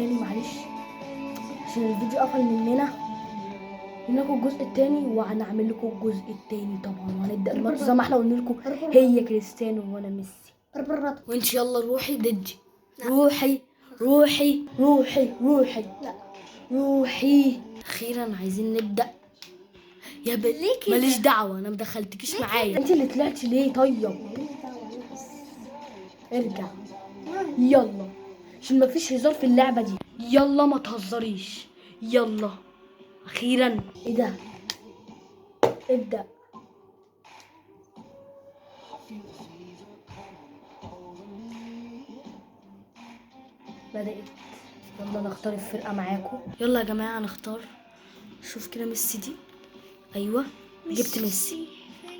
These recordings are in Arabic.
تاني معلش عشان الفيديو قفل مننا. لكم الجزء التاني وهنعمل لكم الجزء التاني طبعا، وهنبدا الماتش زي ما احنا قلنا لكم، هي كريستيانو وانا ميسي. وانت يلا روحي ضدي، روحي روحي روحي روحي لا روحي. اخيرا عايزين نبدا يا بنت. ماليش دعوه، انا مدخلتكيش معايا. انت اللي طلعتي ليه؟ طيب ارجع يلا عشان مفيش هزار في اللعبه دي. يلا ما تهزريش، يلا اخيرا. ايه ده؟ ابدا. بدأت. يلا نختار الفرقة معاكم. يلا يا جماعة نختار. شوف كده ميسي دي. ايوه جبت ميسي.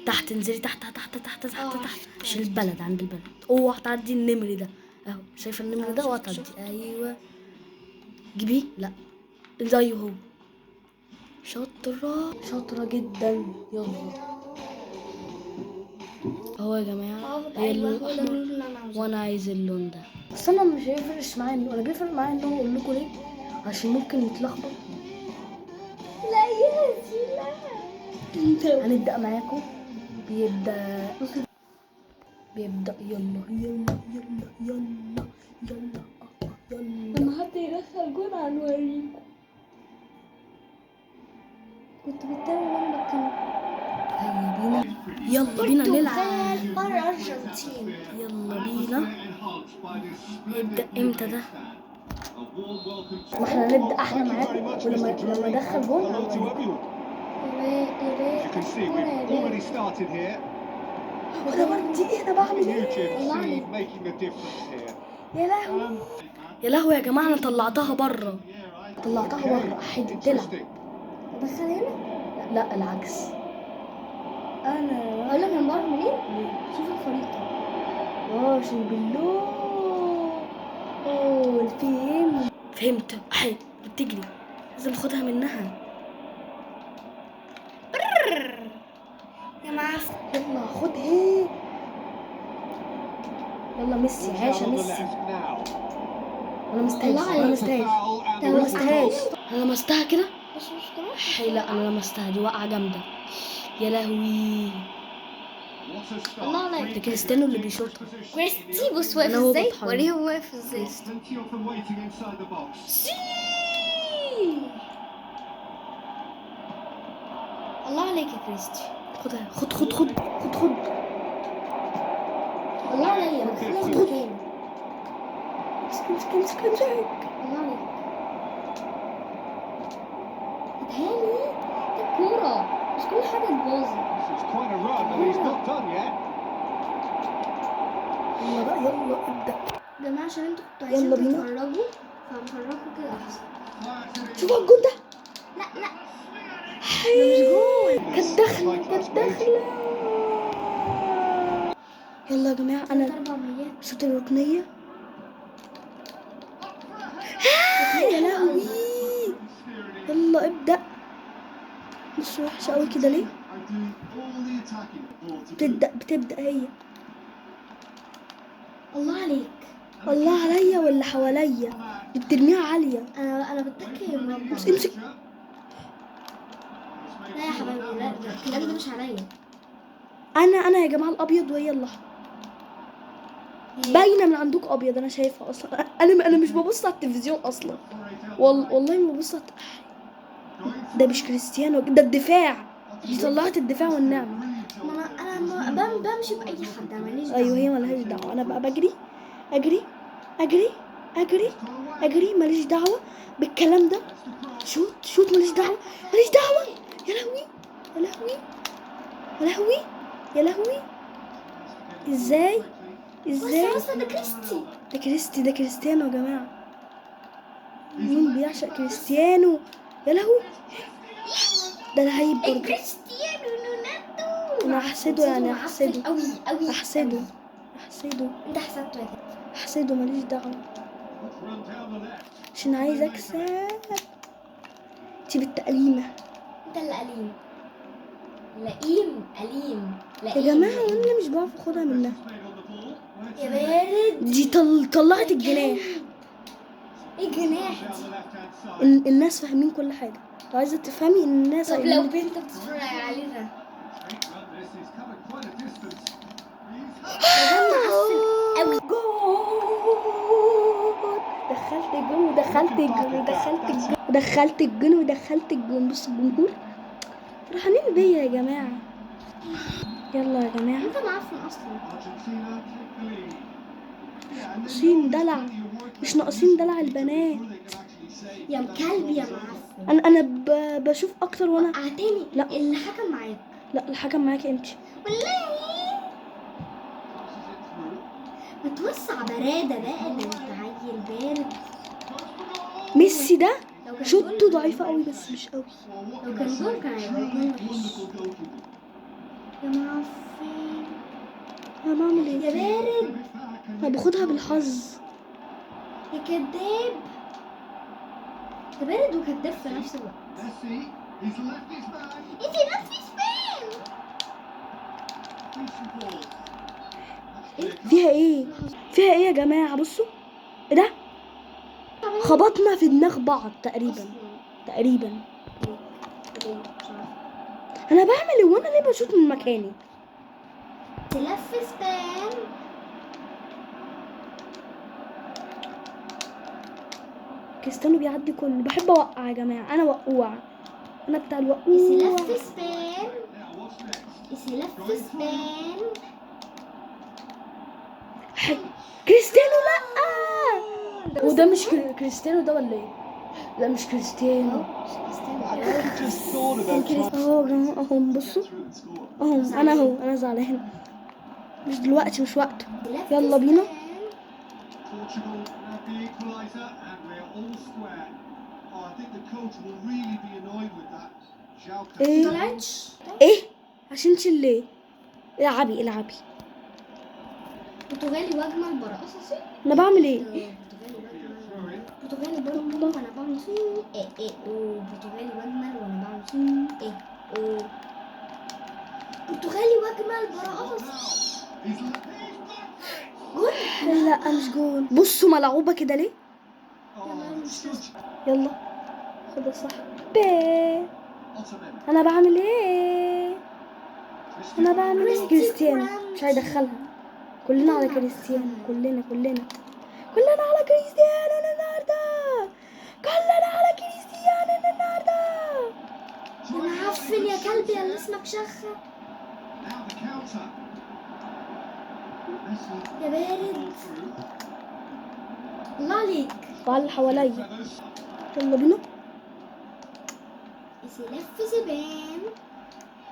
تحت انزلي تحت تحت تحت تحت تحت عشان البلد، عند البلد. اوعى تعدي النمر ده اهو، شايفه النمر ده؟ اوعى تعدي. ايوه جيبيه. لا زيه هو. شاطرة شاطرة جدا. يلا اهو يا جماعة، هي اللون الاحمر وانا عايز اللون ده. بس انا مش هيفرقش معايا، انا بيفرق معايا ان هو اقول لكم ليه، عشان ممكن يتلخبط. لا يهزي لا. هنبدأ معاكم. بيبدأ يلا يلا يلا يلا يلا يلا. لما حد يدخل جون هنوريكم. كنت بتابع وانا بتكلم. هيا بينا يلا بينا نلعب. الارجنتين. يلا بينا. هيبدأ امتى ده؟ واحنا هنبدأ احنا معاكم، ولما ادخل جون انا بدي ايه؟ انا بعمل ايه؟ يا لهوي يا لهوي يا جماعه، انا طلعتها بره. طلعتها بره. احد تلعب. ادخل هنا؟ لا العكس. انا اقول لك انا بعرف منين؟ شوف الخريطه. عشان بالله. اوه فهمت. احد بتجري لازم اخدها منها. يا معفن. يلا خدها. يلا ميسي. عاش يا ميسي. انا لمستها كده. بس مش كمان. حي لا انا لمستها، دي وقعه جامده. يا لهوي. الله عليك. ده كريستيانو اللي بيشوطها. كريستي بص واقف أنا هو ازاي؟ بتحرك. وريه هو واقف ازاي. الله عليك يا كريستي. خدها. خد. الله عليا. خد. امسك. الله عليك. ادهاني دي الكورة، مش كل حاجة تبوظي. يلا بقى يلا ابدأ. يا جماعة عشان انتوا كنتوا يلا عايزين بينا. تتفرجوا فهنفرجكم كده احسن. شوف الجون ده. لا ده مش جون. كانت داخلة. يلا يا جماعة انا 400. شوط الركنية. يا لهوي. يلا ابدأ. مش وحشة قوي كده ليه؟ بتبدأ هي. الله عليك. الله عليا ولا حواليا؟ دي بترميها عالية. انا بتكي مربع. امسك. لا يا حبايبي لا، الكلام ده مش عليا. انا يا جماعة الابيض وهي الاحمر. باينة من عندك ابيض، انا شايفها اصلا. انا مش ببص على التلفزيون اصلا. والله ما ببص على ده مش كريستيانو، ده الدفاع. دي طلعت الدفاع والنعمة. انا بمشي باي حد، انا ماليش دعوه. ايوه هي مالهاش دعوة. انا بقى بجري اجري ماليش دعوة بالكلام ده. شوت ماليش دعوة. يا لهوي. ازاي بس ده كريستي. ده كريستيانو يا جماعة. مين بيعشق كريستيانو؟ يا لهوي. ده لعيب برضه. كريستيانو رونالدو. انا احسده يعني احسده. قوي. احسده. انت حسبته يا كده. احسده ماليش دعوة عشان عايز اكسب. سيب التقليمة. انت اللي أليم. يا جماعة وانا مش بعرف اخدها منها. يا بارد. دي طلعت الجناح. ايه جناح دي؟ الناس فاهمين كل حاجه، لو عايزه تفهمي الناس طب هيقولوا لو لك. بنت بتتفرج علينا قوي. جول، دخلت الجون ودخلت الجون ودخلت الجون ودخلت الجون. بص الجمهور فرحانين بيا يا جماعه. يلا يا جماعه، انت معفن اصلا. ناقصين دلع، مش ناقصين دلع البنات. يا كلب يا معفن. انا بشوف اكتر وانا. وقعتني. لا. اللي حكم معاك. لا الحكم معاكي انت. والله بتوسع برادة بقى، ده انت عيل بارد. ميسي ده لو كان شوطه جول- ضعيفه قوي بس مش قوي. لو كان جول كان هيبقى جول وحش. يا معفن انا بعمل يا ايه؟ بارد انا باخدها بالحظ. يا كداب. انت بارد وكداب في نفس الوقت. انت نفس سبام. فيها ايه؟ فيها ايه يا جماعه؟ بصوا ايه ده، خبطنا في دماغ بعض تقريبا. تقريبا انا بعمل ايه وانا ليه بشوط من مكاني؟ تلف سبام. كريستيانو بيعدي كله. بحب اوقع يا جماعه، انا وقوع، انا بتاع الوقوع. يسلف سبام. يسلف سبام. حي. كريستيانو لا. وده مش كريستيانو ده ولا ايه؟ لا مش كريستيانو. اهو اهو بصوا اهو. انا زعلان، مش دلوقتي، مش وقته. يلا بينا. ايه طلعتش. ايه عشان ليه؟ العبي العبي. برتغالي واجمل برقصصي. انا بعمل ايه؟ برتغالي برضه وانا بعمل فيه ايه ايه او. برتغالي واجمل وانا بعمل فيه ايه او. برتغالي واجمل برقصصي. جول. لا مش جول. بصوا ملعوبه كده ليه؟ يلا خد صح. انا بعمل ايه؟ انا بعمل ايه؟ كريستيانو مش هيدخلها. كلنا على كريستيانو، كلنا على كريستيانو النهارده. كلنا على كريستيانو النهارده. يا معفن يا كلب يا اللي اسمك شخة يا بارد. الله عليك. وعلى اللي حواليا. يلا بينا. يسلف سبام.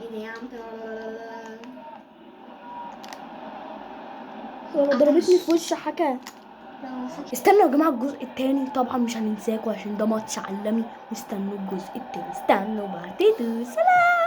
ايه ده يا عم؟ ضربتني في وش حكا. لو استنوا يا جماعه الجزء التاني، طبعا مش هننساكوا عشان ده ماتش عالمي. واستنوا الجزء التاني، استنوا بعتتوا. سلام.